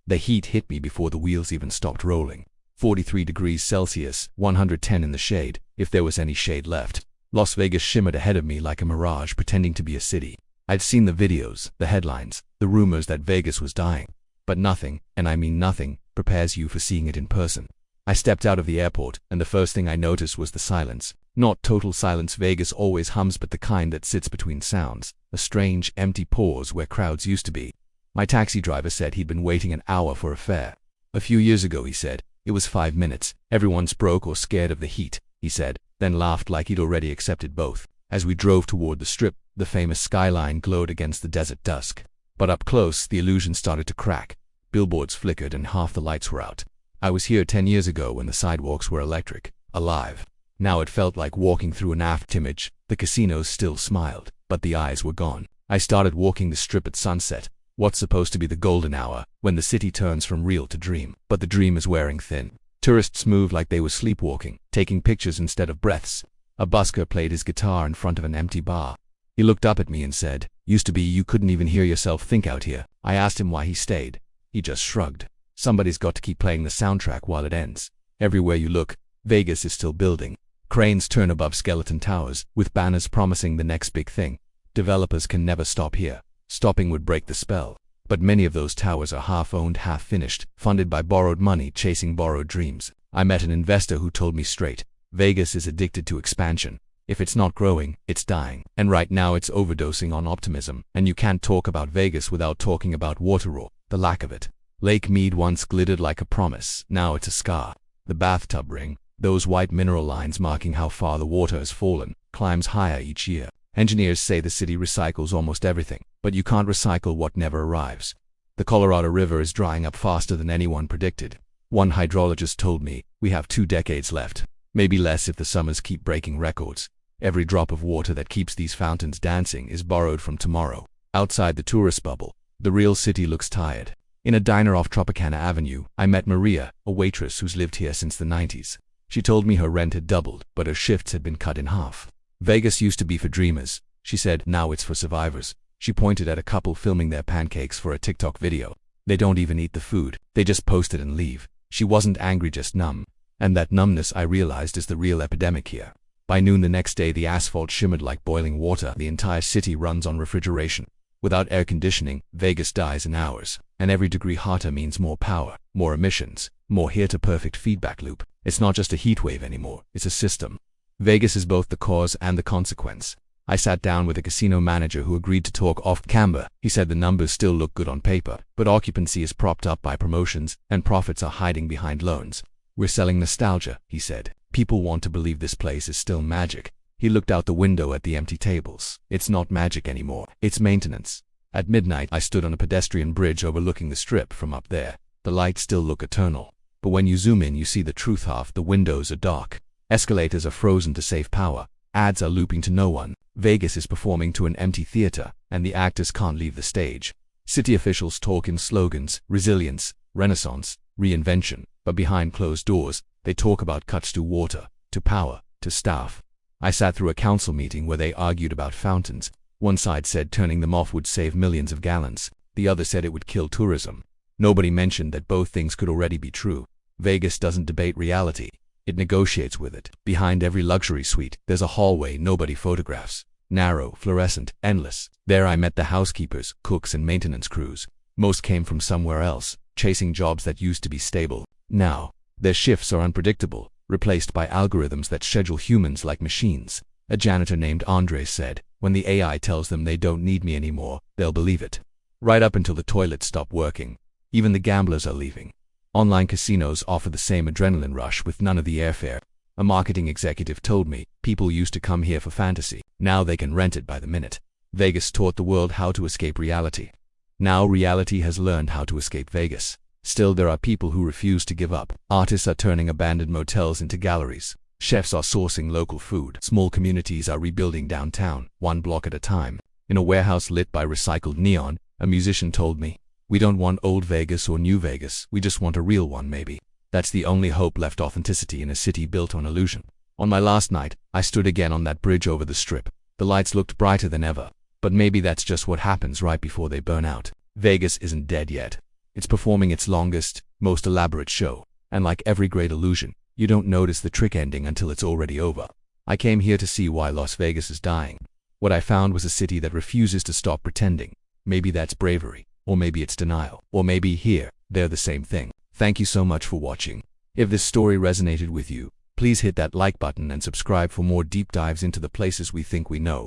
The heat hit me before the wheels even stopped rolling. 43 degrees Celsius, 110 in the shade, if there was any shade left. Las Vegas shimmered ahead of me like a mirage pretending to be a city. I'd seen the videos, the headlines, the rumors that Vegas was dying. But nothing, and I mean nothing, prepares you for seeing it in person. I stepped out of the airport, and the first thing I noticed was the silence. Not total silence Vegas always hums, but the kind that sits between sounds. A strange, empty pause where crowds used to be. My taxi driver said he'd been waiting an hour for a fare. A few years ago, he said, it was 5 minutes. Everyone's broke or scared of the heat, he said, then laughed like he'd already accepted both. As we drove toward the Strip, the famous skyline glowed against the desert dusk. But up close, the illusion started to crack. Billboards flickered and half the lights were out. I was here 10 years ago when the sidewalks were electric, alive. Now it felt like walking through an afterimage. The casinos still smiled, but the eyes were gone. I started walking the Strip at sunset, what's supposed to be the golden hour, when the city turns from real to dream. But the dream is wearing thin. Tourists moved like they were sleepwalking, taking pictures instead of breaths. A busker played his guitar in front of an empty bar. He looked up at me and said, "Used to be you couldn't even hear yourself think out here." I asked him why he stayed. He just shrugged. Somebody's got to keep playing the soundtrack while it ends. Everywhere you look, Vegas is still building. Cranes turn above skeleton towers, with banners promising the next big thing. Developers can never stop here. Stopping would break the spell. But many of those towers are half-owned, half-finished, funded by borrowed money, chasing borrowed dreams. I met an investor who told me straight, Vegas is addicted to expansion. If it's not growing, it's dying. And right now it's overdosing on optimism. And you can't talk about Vegas without talking about water, or the lack of it. Lake Mead once glittered like a promise. Now it's a scar. The bathtub ring, those white mineral lines marking how far the water has fallen, climbs higher each year. Engineers say the city recycles almost everything, but you can't recycle what never arrives. The Colorado River is drying up faster than anyone predicted. One hydrologist told me, we have 2 decades left. Maybe less if the summers keep breaking records. Every drop of water that keeps these fountains dancing is borrowed from tomorrow. Outside the tourist bubble, the real city looks tired. In a diner off Tropicana Avenue, I met Maria, a waitress who's lived here since the 90s. She told me her rent had doubled, but her shifts had been cut in half. Vegas used to be for dreamers, she said, now it's for survivors. She pointed at a couple filming their pancakes for a TikTok video. They don't even eat the food, they just post it and leave. She wasn't angry, just numb. And that numbness, I realized, is the real epidemic here. By noon the next day, the asphalt shimmered like boiling water. The entire city runs on refrigeration. Without air conditioning, Vegas dies in hours. And every degree hotter means more power, more emissions, more here-to-perfect feedback loop. It's not just a heat wave anymore, it's a system. Vegas is both the cause and the consequence. I sat down with a casino manager who agreed to talk off camera. He said the numbers still look good on paper, but occupancy is propped up by promotions, and profits are hiding behind loans. We're selling nostalgia, he said. People want to believe this place is still magic. He looked out the window at the empty tables. It's not magic anymore, it's maintenance. At midnight, I stood on a pedestrian bridge overlooking the Strip from up there. The lights still look eternal. But when you zoom in, you see the truth. Half the windows are dark. Escalators are frozen to save power. Ads are looping to no one. Vegas is performing to an empty theater, and the actors can't leave the stage. City officials talk in slogans, resilience, renaissance, reinvention. But behind closed doors, they talk about cuts to water, to power, to staff. I sat through a council meeting where they argued about fountains. One side said turning them off would save millions of gallons. The other said it would kill tourism. Nobody mentioned that both things could already be true. Vegas doesn't debate reality. It negotiates with it. Behind every luxury suite, there's a hallway nobody photographs. Narrow, fluorescent, endless. There I met the housekeepers, cooks, and maintenance crews. Most came from somewhere else, chasing jobs that used to be stable. Now, their shifts are unpredictable, replaced by algorithms that schedule humans like machines. A janitor named Andre said, when the AI tells them they don't need me anymore, they'll believe it. Right up until the toilets stop working. Even the gamblers are leaving. Online casinos offer the same adrenaline rush with none of the airfare. A marketing executive told me, people used to come here for fantasy. Now they can rent it by the minute. Vegas taught the world how to escape reality. Now reality has learned how to escape Vegas. Still, there are people who refuse to give up. Artists are turning abandoned motels into galleries. Chefs are sourcing local food. Small communities are rebuilding downtown, one block at a time. In a warehouse lit by recycled neon, a musician told me, "We don't want old Vegas or new Vegas, we just want a real one maybe." That's the only hope left, authenticity in a city built on illusion. On my last night, I stood again on that bridge over the Strip. The lights looked brighter than ever. But maybe that's just what happens right before they burn out. Vegas isn't dead yet. It's performing its longest, most elaborate show. And like every great illusion, you don't notice the trick ending until it's already over. I came here to see why Las Vegas is dying. What I found was a city that refuses to stop pretending. Maybe that's bravery, or maybe it's denial, or maybe here, they're the same thing. Thank you so much for watching. If this story resonated with you, please hit that like button and subscribe for more deep dives into the places we think we know.